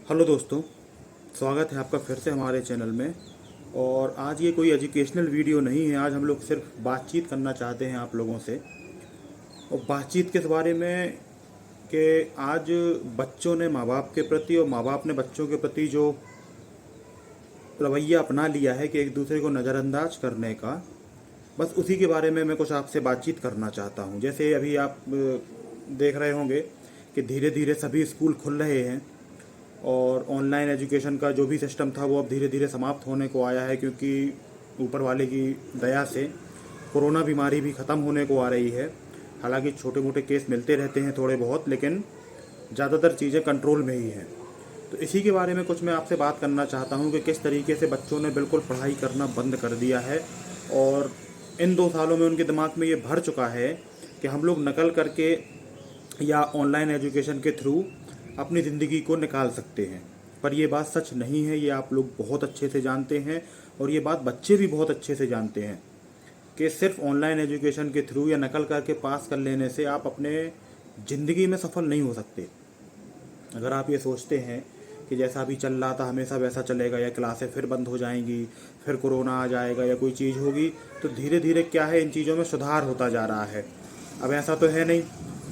Hello दोस्तों, स्वागत है आपका फिर से हमारे चैनल में। और आज ये कोई एजुकेशनल वीडियो नहीं है। आज हम लोग सिर्फ बातचीत करना चाहते हैं आप लोगों से। और बातचीत किस बारे में कि आज बच्चों ने माँ बाप के प्रति और माँ बाप ने बच्चों के प्रति जो रवैया अपना लिया है कि एक दूसरे को नज़रअंदाज करने का, बस उसी के बारे में मैं कुछ आपसे बातचीत करना चाहता हूँ। जैसे अभी आप देख रहे होंगे कि धीरे धीरे सभी स्कूल खुल रहे हैं और ऑनलाइन एजुकेशन का जो भी सिस्टम था वो अब धीरे धीरे समाप्त होने को आया है, क्योंकि ऊपर वाले की दया से कोरोना बीमारी भी ख़त्म होने को आ रही है। हालांकि छोटे मोटे केस मिलते रहते हैं थोड़े बहुत, लेकिन ज़्यादातर चीज़ें कंट्रोल में ही हैं। तो इसी के बारे में कुछ मैं आपसे बात करना चाहता हूँ कि किस तरीके से बच्चों ने बिल्कुल पढ़ाई करना बंद कर दिया है। और इन 2 सालों में उनके दिमाग में ये भर चुका है कि हम लोग नकल करके या ऑनलाइन एजुकेशन के थ्रू अपनी ज़िंदगी को निकाल सकते हैं। पर ये बात सच नहीं है, ये आप लोग बहुत अच्छे से जानते हैं और ये बात बच्चे भी बहुत अच्छे से जानते हैं कि सिर्फ ऑनलाइन एजुकेशन के थ्रू या नकल करके पास कर लेने से आप अपने ज़िंदगी में सफल नहीं हो सकते। अगर आप ये सोचते हैं कि जैसा अभी चल रहा था हमेशा वैसा चलेगा, या क्लासें फिर बंद हो जाएंगी, फिर कोरोना आ जाएगा या कोई चीज़ होगी, तो धीरे धीरे क्या है, इन चीज़ों में सुधार होता जा रहा है। अब ऐसा तो है नहीं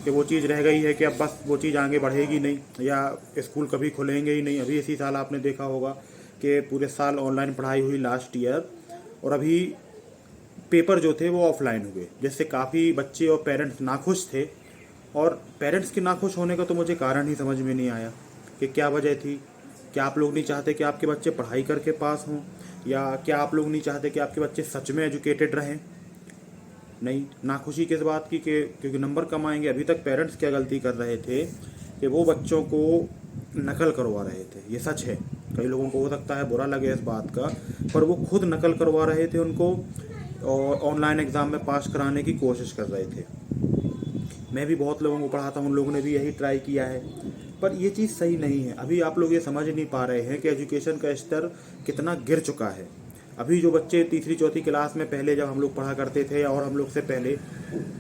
कि वो चीज़ रह गई है कि अब बस वो चीज़ आगे बढ़ेगी नहीं या स्कूल कभी खुलेंगे ही नहीं। अभी इसी साल आपने देखा होगा कि पूरे साल ऑनलाइन पढ़ाई हुई लास्ट ईयर, और अभी पेपर जो थे वो ऑफलाइन हुए, जिससे काफ़ी बच्चे और पेरेंट्स नाखुश थे। और पेरेंट्स के नाखुश होने का तो मुझे कारण ही समझ में नहीं आया कि क्या वजह थी। क्या आप लोग नहीं चाहते कि आपके बच्चे पढ़ाई करके पास हों, या क्या आप लोग नहीं चाहते कि आपके बच्चे सच में एजुकेटेड रहें? नहीं, नाखुशी किस बात की कि क्योंकि नंबर कम आएंगे। अभी तक पेरेंट्स क्या गलती कर रहे थे कि वो बच्चों को नकल करवा रहे थे। ये सच है, कई लोगों को हो सकता है बुरा लगे इस बात का, पर वो खुद नकल करवा रहे थे उनको और ऑनलाइन एग्ज़ाम में पास कराने की कोशिश कर रहे थे। मैं भी बहुत लोगों को पढ़ाता हूँ, उन लोगों ने भी यही ट्राई किया है, पर ये चीज़ सही नहीं है। अभी आप लोग ये समझ नहीं पा रहे हैं कि एजुकेशन का स्तर कितना गिर चुका है। अभी जो बच्चे तीसरी चौथी क्लास में पहले जब हम लोग पढ़ा करते थे और हम लोग से पहले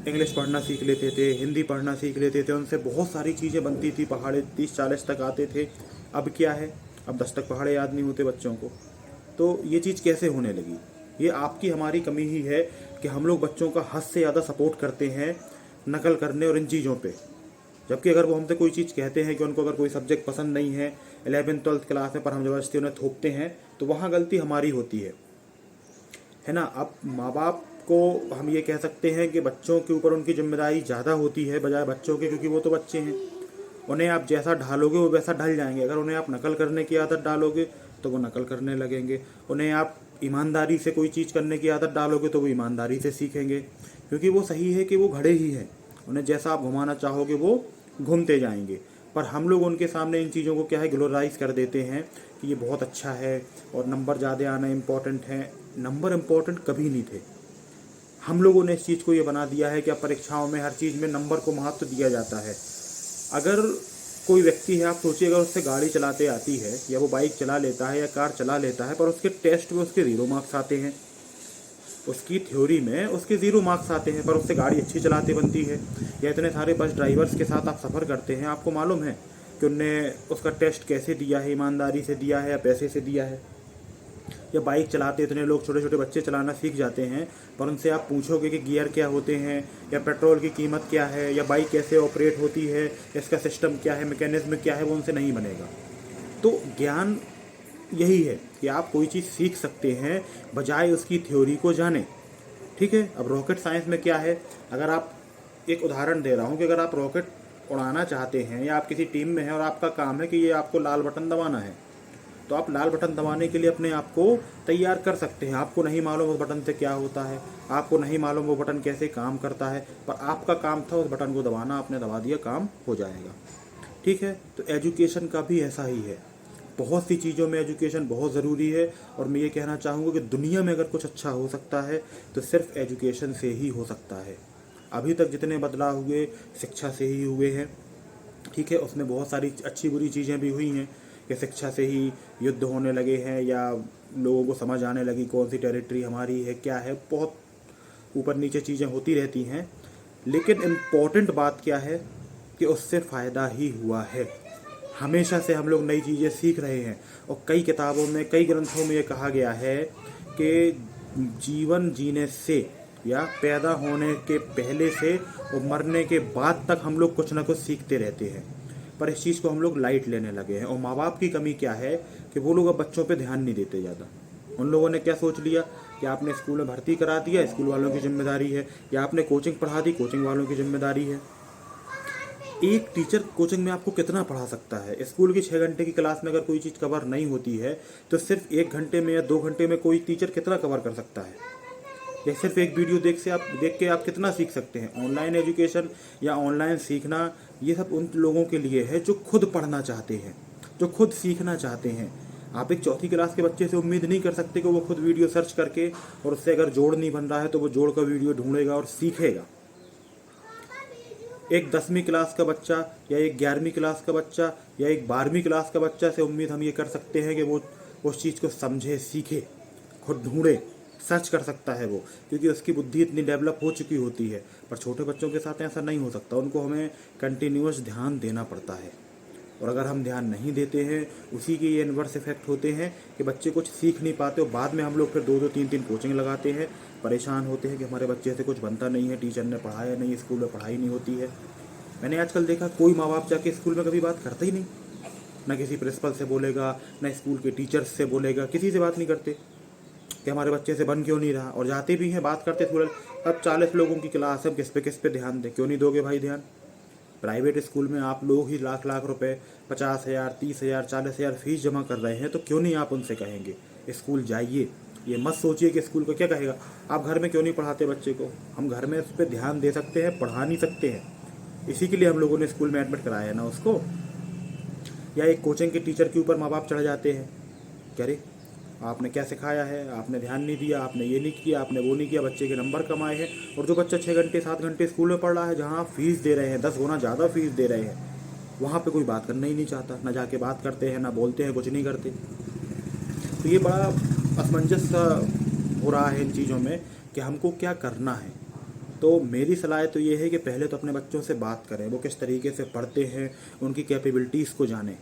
इंग्लिश पढ़ना सीख लेते थे, हिंदी पढ़ना सीख लेते थे, उनसे बहुत सारी चीज़ें बनती थी, पहाड़े 30-40 तक आते थे। अब क्या है, अब 10 तक पहाड़े याद नहीं होते बच्चों को। तो ये चीज़ कैसे होने लगी? ये आपकी हमारी कमी ही है कि हम लोग बच्चों का हद से ज़्यादा सपोर्ट करते हैं नकल करने और इन चीज़ों पे। जबकि अगर वो हमसे कोई चीज़ कहते हैं कि उनको अगर कोई सब्जेक्ट पसंद नहीं है 11th-12th क्लास में, पर हम ज़बरदस्ती उन्हें थोपते हैं, तो वहाँ गलती हमारी होती है ना। अब माँ बाप को हम ये कह सकते हैं कि बच्चों के ऊपर उनकी जिम्मेदारी ज़्यादा होती है बजाय बच्चों के, क्योंकि वो तो बच्चे हैं। उन्हें आप जैसा ढालोगे वो वैसा ढल जाएंगे। अगर उन्हें आप नकल करने की आदत डालोगे तो वो नकल करने लगेंगे। उन्हें आप ईमानदारी से कोई चीज़ करने की आदत डालोगे तो वो ईमानदारी से सीखेंगे, क्योंकि वो सही है कि वो घड़े ही हैं। उन्हें जैसा आप घुमाना चाहोगे वो घूमते जाएंगे। पर हम लोग उनके सामने इन चीज़ों को क्या है, ग्लोराइज कर देते हैं कि ये बहुत अच्छा है और नंबर ज़्यादा आना इम्पॉर्टेंट है। नंबर इम्पॉर्टेंट कभी नहीं थे। हम लोगों ने इस चीज़ को ये बना दिया है कि अब परीक्षाओं में हर चीज़ में नंबर को महत्व दिया जाता है। अगर कोई व्यक्ति है, आप सोचिए, अगर उससे गाड़ी चलाते आती है या वो बाइक चला लेता है या कार चला लेता है, पर उसके टेस्ट में उसके 0 मार्क्स आते हैं, उसकी थ्योरी में उसके 0 मार्क्स आते हैं, पर उससे गाड़ी अच्छी चलाते बनती है। या इतने सारे बस ड्राइवर्स के साथ आप सफ़र करते हैं, आपको मालूम है कि उनने उसका टेस्ट कैसे दिया है, ईमानदारी से दिया है या पैसे से दिया है। या बाइक चलाते इतने लोग, छोटे छोटे बच्चे चलाना सीख जाते हैं, पर उनसे आप पूछोगे कि गियर क्या होते हैं या पेट्रोल की कीमत क्या है या बाइक कैसे ऑपरेट होती है, इसका सिस्टम क्या है, मैकेनिज्म क्या है, वो उनसे नहीं बनेगा। तो ज्ञान यही है कि आप कोई चीज़ सीख सकते हैं बजाय उसकी थ्योरी को जाने। ठीक है, अब रॉकेट साइंस में क्या है, अगर आप, एक उदाहरण दे रहा हूँ कि अगर आप रॉकेट उड़ाना चाहते हैं या आप किसी टीम में हैं और आपका काम है कि ये आपको लाल बटन दबाना है, तो आप लाल बटन दबाने के लिए अपने आप को तैयार कर सकते हैं। आपको नहीं मालूम उस बटन से क्या होता है, आपको नहीं मालूम वो बटन कैसे काम करता है, पर आपका काम था उस बटन को दबाना, आपने दबा दिया, काम हो जाएगा। ठीक है, तो एजुकेशन का भी ऐसा ही है। बहुत सी चीज़ों में एजुकेशन बहुत ज़रूरी है, और मैं ये कहना चाहूँगा कि दुनिया में अगर कुछ अच्छा हो सकता है तो सिर्फ एजुकेशन से ही हो सकता है। अभी तक जितने बदलाव हुए शिक्षा से ही हुए हैं। ठीक है, उसमें बहुत सारी अच्छी बुरी चीज़ें भी हुई हैं कि शिक्षा से ही युद्ध होने लगे हैं, या लोगों को समझ आने लगी कौन सी टेरिटरी हमारी है, क्या है, बहुत ऊपर नीचे चीज़ें होती रहती हैं। लेकिन इम्पॉर्टेंट बात क्या है कि उससे फ़ायदा ही हुआ है। हमेशा से हम लोग नई चीज़ें सीख रहे हैं। और कई किताबों में, कई ग्रंथों में ये कहा गया है कि जीवन जीने से या पैदा होने के पहले से और मरने के बाद तक हम लोग कुछ ना कुछ सीखते रहते हैं। पर इस चीज़ को हम लोग लाइट लेने लगे हैं। और माँ बाप की कमी क्या है कि वो लोग अब बच्चों पे ध्यान नहीं देते ज़्यादा। उन लोगों ने क्या सोच लिया कि आपने स्कूल में भर्ती करा दिया, स्कूल वालों की जिम्मेदारी है, या आपने कोचिंग पढ़ा दी, कोचिंग वालों की जिम्मेदारी है। एक टीचर कोचिंग में आपको कितना पढ़ा सकता है? स्कूल की 6 घंटे की क्लास में अगर कोई चीज़ कवर नहीं होती है तो सिर्फ 1 घंटे में या 2 घंटे में कोई टीचर कितना कवर कर सकता है? या सिर्फ एक वीडियो देख के आप कितना सीख सकते हैं? ऑनलाइन एजुकेशन या ऑनलाइन सीखना, ये सब उन लोगों के लिए है जो खुद पढ़ना चाहते हैं, जो खुद सीखना चाहते हैं। आप एक 4th क्लास के बच्चे से उम्मीद नहीं कर सकते कि वो खुद वीडियो सर्च करके, और उससे अगर जोड़ नहीं बन रहा है तो वो जोड़ का वीडियो ढूंढेगा और सीखेगा। एक 10वीं क्लास का बच्चा या एक 11वीं क्लास का बच्चा या एक 12वीं क्लास का बच्चा से उम्मीद हम ये कर सकते हैं कि वो उस चीज़ को समझे, सीखे, खुद ढूंढे, सर्च कर सकता है वो, क्योंकि उसकी बुद्धि इतनी डेवलप हो चुकी होती है। पर छोटे बच्चों के साथ ऐसा नहीं हो सकता। उनको हमें कंटिन्यूअस ध्यान देना पड़ता है। और अगर हम ध्यान नहीं देते हैं, उसी के ये इन्वर्स इफेक्ट होते हैं कि बच्चे कुछ सीख नहीं पाते। और बाद में हम लोग फिर 2-2 3-3 कोचिंग लगाते हैं, परेशान होते हैं कि हमारे बच्चे से कुछ बनता नहीं है, टीचर ने पढ़ाया नहीं, स्कूल में पढ़ाई नहीं होती है। मैंने आजकल देखा कोई माँ बाप जाके स्कूल में कभी बात करता ही नहीं। ना किसी प्रिंसिपल से बोलेगा, ना स्कूल के टीचर्स से बोलेगा, किसी से बात नहीं करते कि हमारे बच्चे से बन क्यों नहीं रहा। और जाते भी हैं, बात करते थोड़ा, अब 40 लोगों की क्लास है, किस पे ध्यान दें? क्यों नहीं दोगे भाई ध्यान? प्राइवेट स्कूल में आप लोग ही लाख लाख रुपए, 50,000, 30,000, 40,000 फीस जमा कर रहे हैं, तो क्यों नहीं आप उनसे कहेंगे स्कूल जाइए? ये मत सोचिए कि स्कूल को क्या कहेगा। आप घर में क्यों नहीं पढ़ाते बच्चे को? हम घर में उस पर ध्यान दे सकते हैं, पढ़ा नहीं सकते हैं। इसी के लिए हम लोगों ने स्कूल में एडमिट कराया है ना उसको। या एक कोचिंग के टीचर के ऊपर माँ बाप चढ़ जाते हैं, कह रहे आपने क्या सिखाया है, आपने ध्यान नहीं दिया, आपने ये नहीं किया, आपने वो नहीं किया, बच्चे के नंबर कम आए हैं। और जो बच्चा 6 घंटे 7 घंटे स्कूल में पढ़ रहा है, जहाँ आप फीस दे रहे हैं, 10 गुना ज़्यादा फीस दे रहे हैं, वहाँ पे कोई बात करना ही नहीं चाहता। ना जाके बात करते हैं, ना बोलते हैं, कुछ नहीं करते। तो ये बड़ा असमंजस हो रहा है इन चीज़ों में कि हमको क्या करना है। तो मेरी सलाह तो ये है कि पहले तो अपने बच्चों से बात करें, वो किस तरीके से पढ़ते हैं, उनकी कैपेबिलिटीज़ को जानें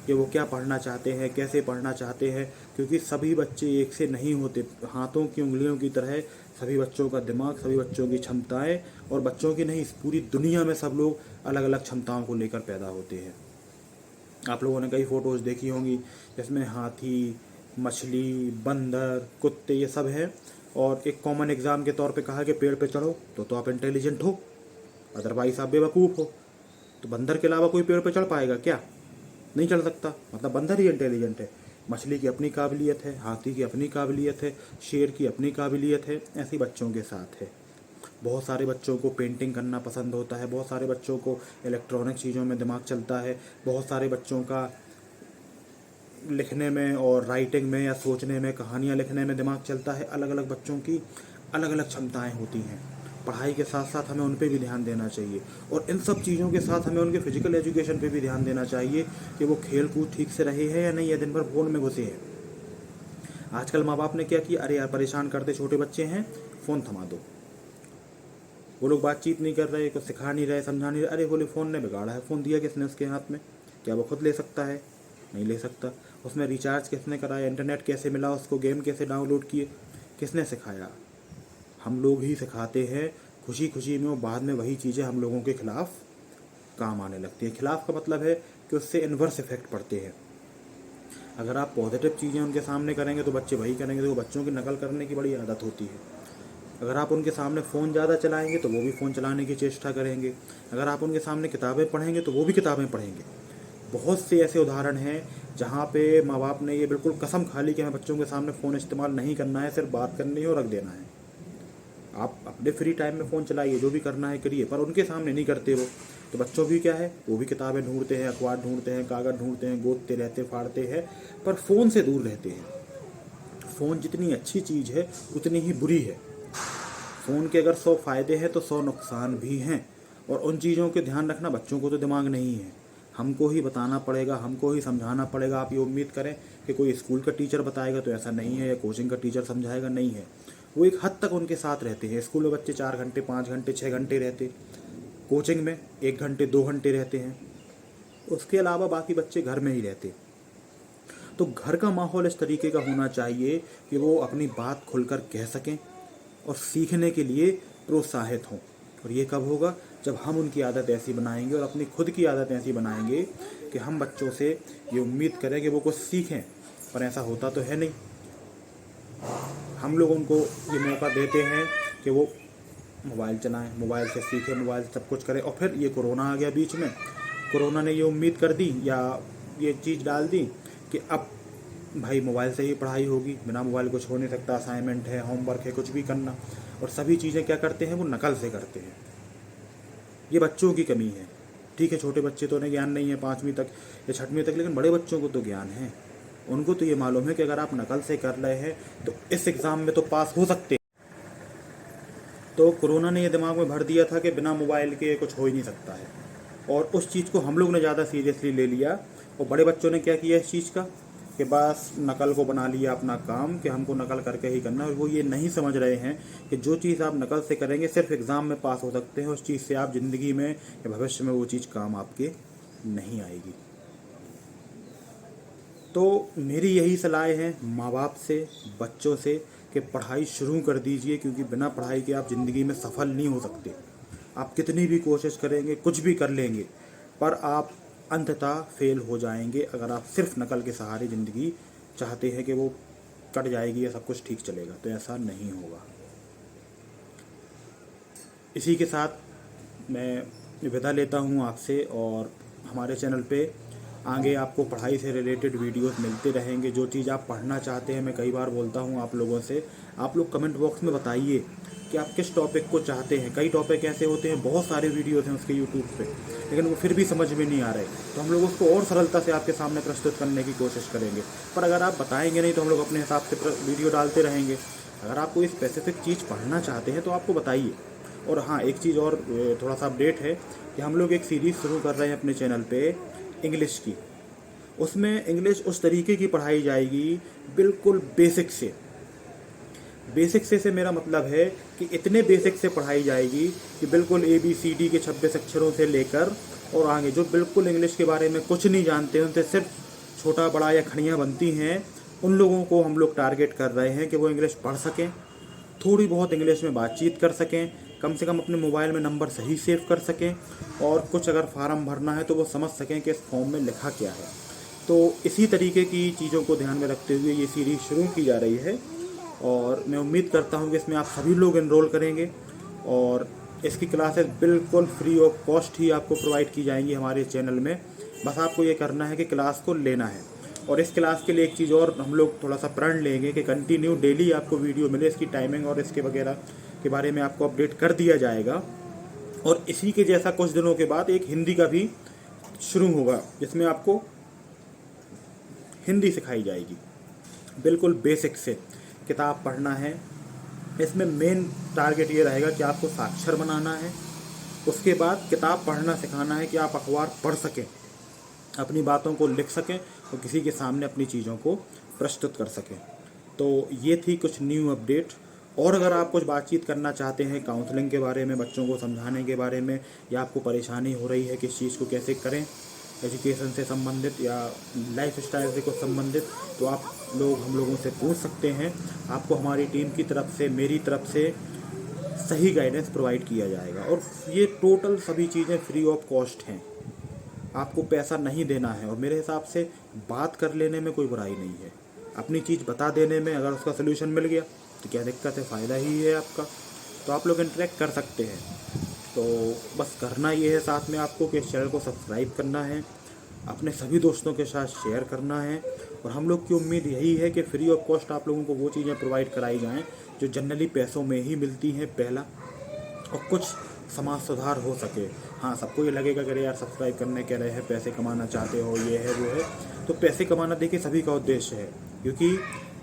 कि वो क्या पढ़ना चाहते हैं, कैसे पढ़ना चाहते हैं। क्योंकि सभी बच्चे एक से नहीं होते। हाथों की उंगलियों की तरह सभी बच्चों का दिमाग, सभी बच्चों की क्षमताएं, और बच्चों की नहीं, इस पूरी दुनिया में सब लोग अलग अलग क्षमताओं को लेकर पैदा होते हैं। आप लोगों ने कई फ़ोटोज़ देखी होंगी जिसमें हाथी, मछली, बंदर, कुत्ते, ये सब हैं। और एक कॉमन एग्ज़ाम के तौर पे कहा कि पेड़ पे चढ़ो तो आप इंटेलिजेंट हो, अदरवाइज़ आप बेवकूफ़ हो। तो बंदर के अलावा कोई पेड़ पे चढ़ पाएगा क्या? नहीं चढ़ सकता। मतलब बंदर ही इंटेलिजेंट है। मछली की अपनी काबिलियत है, हाथी की अपनी काबिलियत है, शेर की अपनी काबिलियत है। ऐसे बच्चों के साथ है। बहुत सारे बच्चों को पेंटिंग करना पसंद होता है, बहुत सारे बच्चों को इलेक्ट्रॉनिक चीज़ों में दिमाग चलता है, बहुत सारे बच्चों का लिखने में और राइटिंग में या सोचने में, कहानियाँ लिखने में दिमाग चलता है। अलग अलग बच्चों की अलग अलग क्षमताएँ होती हैं। पढ़ाई के साथ साथ हमें उन पे भी ध्यान देना चाहिए, और इन सब चीज़ों के साथ हमें उनके फिजिकल एजुकेशन पे भी ध्यान देना चाहिए कि वो खेल कूद ठीक से रहे हैं या नहीं, या दिन भर फ़ोन में घुसे हैं। आजकल माँ बाप ने क्या किया, अरे यार परेशान करते छोटे बच्चे हैं, फ़ोन थमा दो। वो लोग बातचीत नहीं कर रहे, कुछ सिखा नहीं रहे, समझा नहीं रहे, अरे बोले फ़ोन ने बिगाड़ा है। फ़ोन दिया किसने उसके हाथ में? क्या वो खुद ले सकता है? नहीं ले सकता। उसमें रिचार्ज किसने कराया, इंटरनेट कैसे मिला उसको, गेम कैसे डाउनलोड किए, किसने सिखाया? हम लोग ही सिखाते हैं खुशी खुशी में, और बाद में वही चीज़ें हम लोगों के खिलाफ काम आने लगती है। खिलाफ का मतलब है कि उससे इन्वर्स इफेक्ट पड़ते हैं। अगर आप पॉजिटिव चीज़ें उनके सामने करेंगे तो बच्चे वही करेंगे। तो बच्चों की नकल करने की बड़ी आदत होती है। अगर आप उनके सामने फ़ोन ज़्यादा चलाएंगे तो वो भी फ़ोन चलाने की चेष्टा करेंगे। अगर आप उनके सामने किताबें पढ़ेंगे तो वो भी किताबें पढ़ेंगे। बहुत से ऐसे उदाहरण हैं जहाँ पे माँ बाप ने ये बिल्कुल कसम खा ली कि हमें बच्चों के सामने फ़ोन इस्तेमाल नहीं करना है, सिर्फ बात करनी है और रख देना है। आप अपने फ्री टाइम में फ़ोन चलाइए, जो भी करना है करिए, पर उनके सामने नहीं करते वो। तो बच्चों भी क्या है, वो भी किताबें ढूंढते हैं, अखबार ढूंढते हैं, कागज़ ढूंढते हैं, गोदते रहते, फाड़ते हैं, पर फ़ोन से दूर रहते हैं। फ़ोन जितनी अच्छी चीज़ है उतनी ही बुरी है। फ़ोन के अगर 100 फ़ायदे हैं तो 100 नुकसान भी हैं। और उन चीज़ों के ध्यान रखना, बच्चों को तो दिमाग नहीं है, हमको ही बताना पड़ेगा, हमको ही समझाना पड़ेगा। आप ये उम्मीद करें कि कोई स्कूल का टीचर बताएगा तो ऐसा नहीं है, या कोचिंग का टीचर समझाएगा, नहीं है। वो एक हद तक उनके साथ रहते हैं। स्कूल में बच्चे 4 घंटे 5 घंटे 6 घंटे रहते, कोचिंग में 1 घंटे 2 घंटे रहते हैं। उसके अलावा बाकी बच्चे घर में ही रहते। तो घर का माहौल इस तरीके का होना चाहिए कि वो अपनी बात खुलकर कह सकें और सीखने के लिए प्रोत्साहित हों। और ये कब होगा? जब हम उनकी आदत ऐसी बनाएंगे और अपनी खुद की आदत ऐसी बनाएंगे कि हम बच्चों से ये उम्मीद करें कि वो कुछ सीखें। पर ऐसा होता तो है नहीं। हम लोग उनको ये मौका देते हैं कि वो मोबाइल चलाएं, मोबाइल से सीखें, मोबाइल से सब कुछ करें। और फिर ये कोरोना आ गया बीच में। कोरोना ने ये उम्मीद कर दी या ये चीज़ डाल दी कि अब भाई मोबाइल से ही पढ़ाई होगी, बिना मोबाइल कुछ हो नहीं सकता, असाइनमेंट है, होमवर्क है, कुछ भी करना। और सभी चीज़ें क्या करते हैं? वो नकल से करते हैं। ये बच्चों की कमी है। ठीक है, छोटे बच्चे तो उन्हें ज्ञान नहीं है 5वीं तक या 6वीं तक, लेकिन बड़े बच्चों को तो ज्ञान है। उनको तो ये मालूम है कि अगर आप नकल से कर रहे हैं तो इस एग्ज़ाम में तो पास हो सकते हैं। तो कोरोना ने ये दिमाग में भर दिया था कि बिना मोबाइल के कुछ हो ही नहीं सकता है। और उस चीज़ को हम लोग ने ज़्यादा सीरियसली ले लिया। और बड़े बच्चों ने क्या किया इस चीज़ का कि बस नकल को बना लिया अपना काम, कि हमको नकल करके ही करना है। और वो ये नहीं समझ रहे हैं कि जो चीज़ आप नकल से करेंगे सिर्फ एग्ज़ाम में पास हो सकते हैं, उस चीज़ से आप ज़िंदगी में या भविष्य में वो चीज़ काम आपके नहीं आएगी। तो मेरी यही सलाह है माँ बाप से, बच्चों से, कि पढ़ाई शुरू कर दीजिए, क्योंकि बिना पढ़ाई के आप ज़िंदगी में सफल नहीं हो सकते। आप कितनी भी कोशिश करेंगे, कुछ भी कर लेंगे, पर आप अंततः फेल हो जाएंगे अगर आप सिर्फ नकल के सहारे ज़िंदगी चाहते हैं कि वो कट जाएगी या सब कुछ ठीक चलेगा। तो ऐसा नहीं होगा। इसी के साथ मैं विदा लेता हूँ आपसे। और हमारे चैनल पे आगे आपको पढ़ाई से रिलेटेड वीडियोस मिलते रहेंगे। जो चीज़ आप पढ़ना चाहते हैं, मैं कई बार बोलता हूँ आप लोगों से, आप लोग कमेंट बॉक्स में बताइए कि आप किस टॉपिक को चाहते हैं। कई टॉपिक ऐसे होते हैं, बहुत सारे वीडियोस हैं उसके यूट्यूब पे, लेकिन वो फिर भी समझ में नहीं आ रहे। तो हम लोग उसको और सरलता से आपके सामने प्रस्तुत करने की कोशिश करेंगे। पर अगर आप बताएंगे नहीं तो हम लोग अपने हिसाब से वीडियो डालते रहेंगे। अगर आप कोई स्पेसिफिक चीज़ पढ़ना चाहते हैं तो आपको बताइए। और हाँ, एक चीज़ और थोड़ा सा अपडेट है कि हम लोग एक सीरीज़ शुरू कर रहे हैं अपने चैनल पे इंग्लिश की। उसमें इंग्लिश उस तरीके की पढ़ाई जाएगी, बिल्कुल बेसिक से। बेसिक से मेरा मतलब है कि इतने बेसिक से पढ़ाई जाएगी कि बिल्कुल ABCD के 26 अक्षरों से लेकर और आगे, जो बिल्कुल इंग्लिश के बारे में कुछ नहीं जानते, उनसे सिर्फ छोटा बड़ा या खड़ियाँ बनती हैं, उन लोगों को हम लोग टारगेट कर रहे हैं कि वो इंग्लिश पढ़ सकें, थोड़ी बहुत इंग्लिश में बातचीत कर सकें, कम से कम अपने मोबाइल में नंबर सही सेव कर सकें, और कुछ अगर फार्म भरना है तो वो समझ सकें कि इस फॉर्म में लिखा क्या है। तो इसी तरीके की चीज़ों को ध्यान में रखते हुए ये सीरीज़ शुरू की जा रही है। और मैं उम्मीद करता हूँ कि इसमें आप सभी लोग एनरोल करेंगे। और इसकी क्लासेस बिल्कुल फ्री ऑफ कॉस्ट ही आपको प्रोवाइड की जाएंगी हमारे चैनल में। बस आपको ये करना है कि क्लास को लेना है। और इस क्लास के लिए एक चीज़ और हम लोग थोड़ा सा प्रण लेंगे कि कंटिन्यू डेली आपको वीडियो मिले। इसकी टाइमिंग और इसके वगैरह के बारे में आपको अपडेट कर दिया जाएगा। और इसी के जैसा कुछ दिनों के बाद एक हिंदी का भी शुरू होगा, जिसमें आपको हिंदी सिखाई जाएगी, बिल्कुल बेसिक से। किताब पढ़ना है, इसमें मेन टारगेट ये रहेगा कि आपको साक्षर बनाना है। उसके बाद किताब पढ़ना सिखाना है कि आप अखबार पढ़ सकें, अपनी बातों को लिख सकें और किसी के सामने अपनी चीज़ों को प्रस्तुत कर सकें। तो ये थी कुछ न्यू अपडेट। और अगर आप कुछ बातचीत करना चाहते हैं काउंसलिंग के बारे में, बच्चों को समझाने के बारे में, या आपको परेशानी हो रही है कि इस चीज़ को कैसे करें, एजुकेशन से संबंधित या लाइफ स्टाइल से कुछ संबंधित, तो आप लोग हम लोगों से पूछ सकते हैं। आपको हमारी टीम की तरफ से, मेरी तरफ से सही गाइडेंस प्रोवाइड किया जाएगा। और ये टोटल सभी चीज़ें फ्री ऑफ कॉस्ट हैं, आपको पैसा नहीं देना है। और मेरे हिसाब से बात कर लेने में कोई बुराई नहीं है, अपनी चीज़ बता देने में। अगर उसका सलूशन मिल गया तो क्या दिक्कत है, फ़ायदा ही है आपका। तो आप लोग इंटरेक्ट कर सकते हैं। तो बस करना ये है साथ में आपको कि इस चैनल को सब्सक्राइब करना है, अपने सभी दोस्तों के साथ शेयर करना है। और हम लोग की उम्मीद यही है कि फ्री ऑफ कॉस्ट आप लोगों को वो चीज़ें प्रोवाइड कराई जाएं जो जनरली पैसों में ही मिलती हैं, पहला, और कुछ समाज सुधार हो सके। हाँ, सबको ये लगेगा कि अरे यार सब्सक्राइब करने कह रहे हैं, पैसे कमाना चाहते हो, ये है वो है। तो पैसे कमाना देखिए सभी का उद्देश्य है, क्योंकि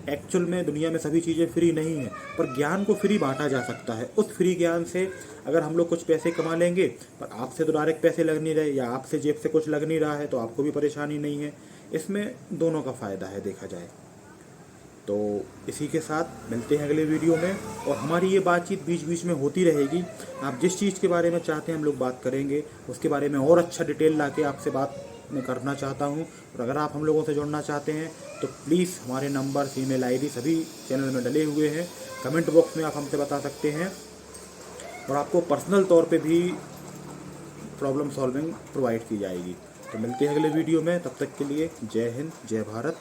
एक्चुअल में दुनिया में सभी चीज़ें फ्री नहीं हैं, पर ज्ञान को फ्री बांटा जा सकता है। उस फ्री ज्ञान से अगर हम लोग कुछ पैसे कमा लेंगे, पर आपसे तो डायरेक्ट पैसे लग नहीं रहे या आपसे जेब से कुछ लग नहीं रहा है, तो आपको भी परेशानी नहीं है। इसमें दोनों का फ़ायदा है देखा जाए तो। इसी के साथ मिलते हैं अगले वीडियो में। और हमारी ये बातचीत बीच बीच में होती रहेगी। आप जिस चीज़ के बारे में चाहते हैं हम लोग बात करेंगे, उसके बारे में और अच्छा डिटेल ला के आपसे बात मैं करना चाहता हूँ। और अगर आप हम लोगों से जुड़ना चाहते हैं तो प्लीज़ हमारे नंबर, ईमेल आईडी सभी चैनल में डले हुए हैं। कमेंट बॉक्स में आप हमसे बता सकते हैं और आपको पर्सनल तौर पे भी प्रॉब्लम सॉल्विंग प्रोवाइड की जाएगी। तो मिलते हैं अगले वीडियो में, तब तक के लिए जय हिंद, जय भारत।